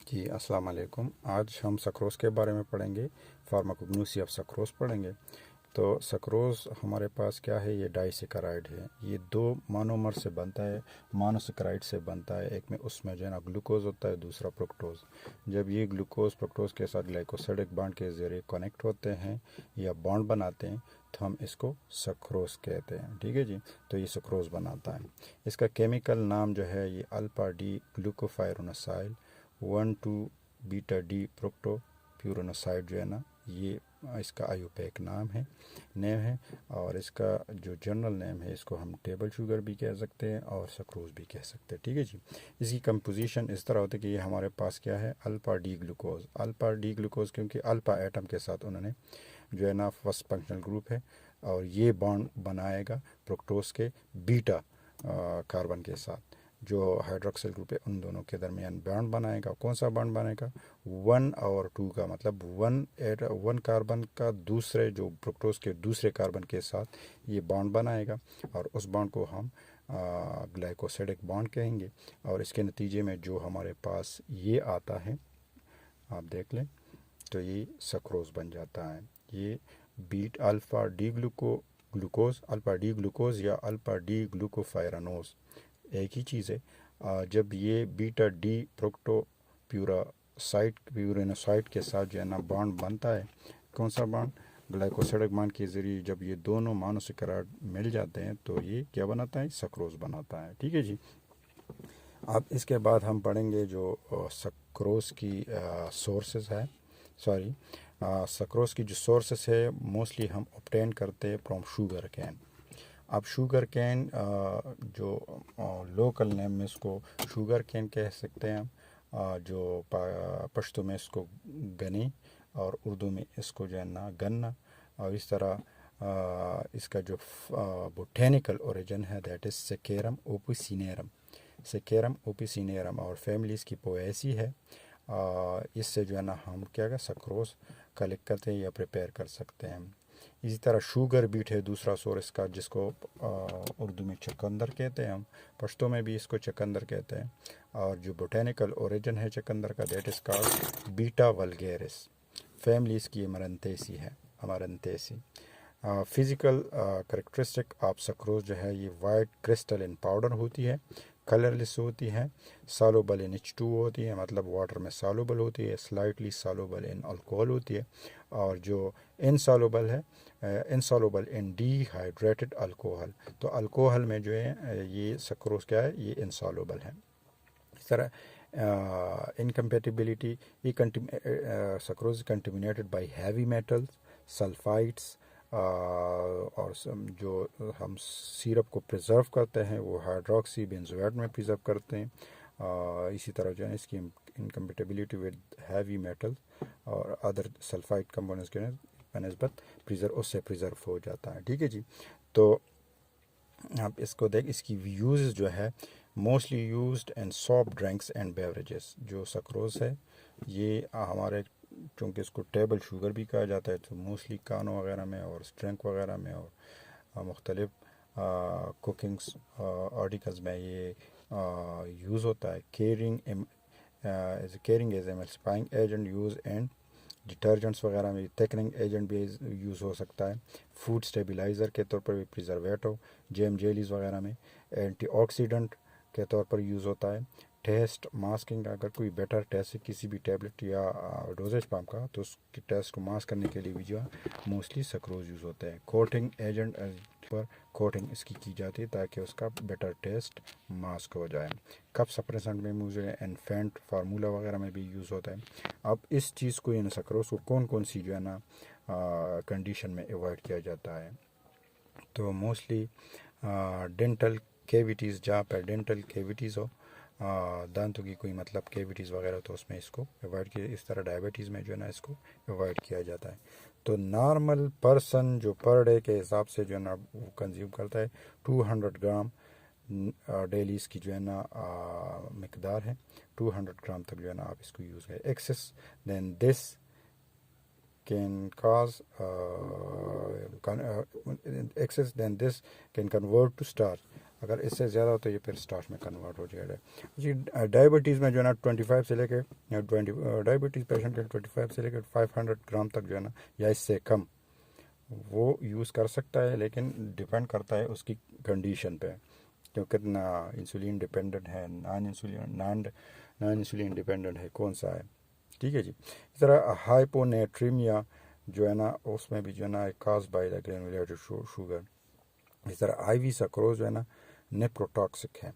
जी अस्सलाम वालेकुम। आज हम सक्रोज़ के बारे में पढ़ेंगे, फार्माकोग्नोसी ऑफ सक्रोज़ पढ़ेंगे। तो सक्रोज़ हमारे पास क्या है, ये डाइसेकेराइड है। ये दो मोनोमर से बनता है, मोनोसेकेराइड से बनता है। एक में उसमें जो है ना ग्लूकोज होता है, दूसरा फ्रुक्टोज। जब ये ग्लूकोज फ्रुक्टोज के साथ ग्लाइकोसिडिक बॉन्ड के ज़रिए कनेक्ट होते हैं या बॉन्ड बनाते हैं तो हम इसको सक्रोज़ कहते हैं। ठीक है जी। तो ये सक्रोज़ बनाता है। इसका केमिकल नाम जो है ये अल्फा डी ग्लूकोफायरोनोसाइल 1,2 बीटा डी प्रोक्टोप्यूरोनोसाइड जो है ना, ये इसका आयुपैक नेम है। और इसका जो जनरल नेम है, इसको हम टेबल शुगर भी कह सकते हैं और सक्रोज़ भी कह सकते हैं। ठीक है जी। इसकी कंपोजिशन इस तरह होती है कि ये हमारे पास क्या है, अल्फा डी ग्लूकोज क्योंकि अल्फा एटम के साथ उन्होंने जो है ना फर्स्ट फंक्शनल ग्रुप है, और ये बॉन्ड बनाएगा फ्रुक्टोज के बीटा कार्बन के साथ। जो हाइड्रोक्सिल ग्रुप है उन दोनों के दरमियान बॉन्ड बनाएगा। कौन सा बॉन्ड बनाएगा? 1 और 2 का, मतलब वन कार्बन का दूसरे जो फ्रुक्टोज के दूसरे कार्बन के साथ ये बॉन्ड बनाएगा, और उस बॉन्ड को हम ग्लाइकोसिडिक बॉन्ड कहेंगे। और इसके नतीजे में जो हमारे पास ये आता है, आप देख लें, तो ये सक्रोज़ बन जाता है। ये बीट अल्फ़ा डी ग्लूकोज या अल्फ़ा डी ग्लूकोफायरानोज एक ही चीज़ है। जब ये बीटा डी प्यूरेनोसाइड के साथ जो है ना बॉन्ड बनता है, कौन सा बॉन्ड? ग्लाइकोसिडिक बॉन्ड के ज़रिए जब ये दोनों मोनोसेकेराइड मिल जाते हैं तो ये क्या बनाता है? सक्रोज़ बनाता है। ठीक है जी। अब इसके बाद हम पढ़ेंगे जो सक्रोज़ की सोर्सेस है, सॉरी सक्रोज़ की जो सोर्सेस है मोस्टली हम ऑब्टेन करते हैं फ्रॉम शुगर कैन। अब शुगर कैन जो लोकल नेम में इसको शुगर कैन कह सकते हैं हम, जो पश्तो में इसको गनी और उर्दू में इसको जो है ना गन्ना। और इस तरह इसका जो बोटेनिकल ओरिजिन है दैट इज़ सेकेरम ओपिसिनेरम और फैमिलीज़ की पोएसी है। इससे जो है ना हम क्या सक्रोज़ कलेक्ट करते हैं या प्रिपेयर कर सकते हैं। इसी तरह शुगर बीट है दूसरा सोर्स का, जिसको उर्दू में चकंदर कहते हैं, हम पश्तो में भी इसको चकंदर कहते हैं। और जो बोटेनिकल ओरिजिन है चकंदर का that is called beta vulgaris. Families की अमरंतेसी। फिज़िकल करेक्टरिस्टिक ऑफ सक्रोज़ जो है, ये वाइट क्रिस्टल इन पाउडर होती है, कलरलेस होती है, सॉल्युबल इन H2 होती है, मतलब वाटर में सॉल्युबल होती है, स्लाइटली सॉल्युबल इन अल्कोहल होती है। और जो इनसॉल्युबल है, इनसॉल्युबल इन डिहाइड्रेटेड अल्कोहल। तो अल्कोहल में जो है ये सक्रोज़ क्या है, ये इनसॉल्युबल है। इस तरह इनकम्पेटिबिलिटी, ये sucrose contaminated by heavy metals, sulphides, और जो हम सिरप को प्रिजर्व करते हैं वो हाइड्रोक्सी बेंजोएट में प्रिजर्व करते हैं। इसी तरह जो है इसकी इनकम्पेटिबिलिटी विद हैवी मेटल और अदर सल्फाइड कंपोनेंट्स के बनस्बत उससे प्रिजर्व हो जाता है। ठीक है जी। तो आप इसको इसकी यूज़ जो है mostly used in soft drinks and beverages. जो सक्रोज़ है ये हमारे, चूँकि इसको टेबल शुगर भी कहा जाता है, तो मोस्टली कानों वगैरह में और स्ट्रिंक वगैरह में और मुख्तलिफ कुकिंग्स आर्टिकल्स में ये यूज़ होता है। Caring as emulsifying agent use and detergents वगैरह में, थिकनिंग एजेंट भी यूज़ हो सकता है। फूड स्टेबलाइज़र के तौर पर भी, प्रिजर्वेटिव, जेम जेलीज वगैरह में एंटीऑक्सीडेंट के तौर पर यूज़ होता है। टेस्ट मास्किंग, अगर कोई बेटर टेस्ट है किसी भी टेबलेट या डोजेज पम्प का, तो उसकी टेस्ट को मास्क करने के लिए भी जो है मोस्टली सक्रोज़ यूज़ होता है। कोटिंग एजेंट पर कोटिंग इसकी की जाती है ताकि उसका बेटर टेस्ट मास्क हो जाए। कफ सप्रेसेंट में यूज़ है, इन्फेंट फार्मूला वगैरह में भी यूज़ होता है। अब इस चीज़ को यानी सक्रोज़ को कौन कौन सी जो है ना कंडीशन में अवॉइड किया जाता है? तो मोस्टली डेंटल केविटीज़, जहाँ पर डेंटल केविटीज़ हो, दांतों की कोई मतलब केविटीज़ वगैरह, तो उसमें इसको अवॉइड किया। इस तरह डायबिटीज़ में जो है ना इसको अवॉइड किया जाता है। तो नॉर्मल पर्सन जो पर डे के हिसाब से जो है ना वो कंज्यूम करता है 200 ग्राम डेली, इसकी जो है ना मकदार है। 200 ग्राम तक जो है ना आप इसको यूज़ करें। Excess then this can cause excess, then this can convert to starch। अगर इससे ज़्यादा हो तो ये फिर स्टार्च में कन्वर्ट हो जाएगा जी। डायबिटीज़ में जो है ना 25 से लेके 20 डायबिटीज़ पेशेंट के 25 से लेकर 500 ग्राम तक जो है ना या इससे कम वो यूज़ कर सकता है, लेकिन डिपेंड करता है उसकी कंडीशन पे, क्योंकि कितना इंसुलिन डिपेंडेंट है, नॉन इंसुलिन डिपेंडेंट है, कौन सा है। ठीक है जी। इस तरह हाइपोनेट्रीमिया जो है ना उसमें भी जो है ना cause by the granulated sugar. इस तरह आईवी सक्रोज जो है ना नेप्रोटॉक्सिक है।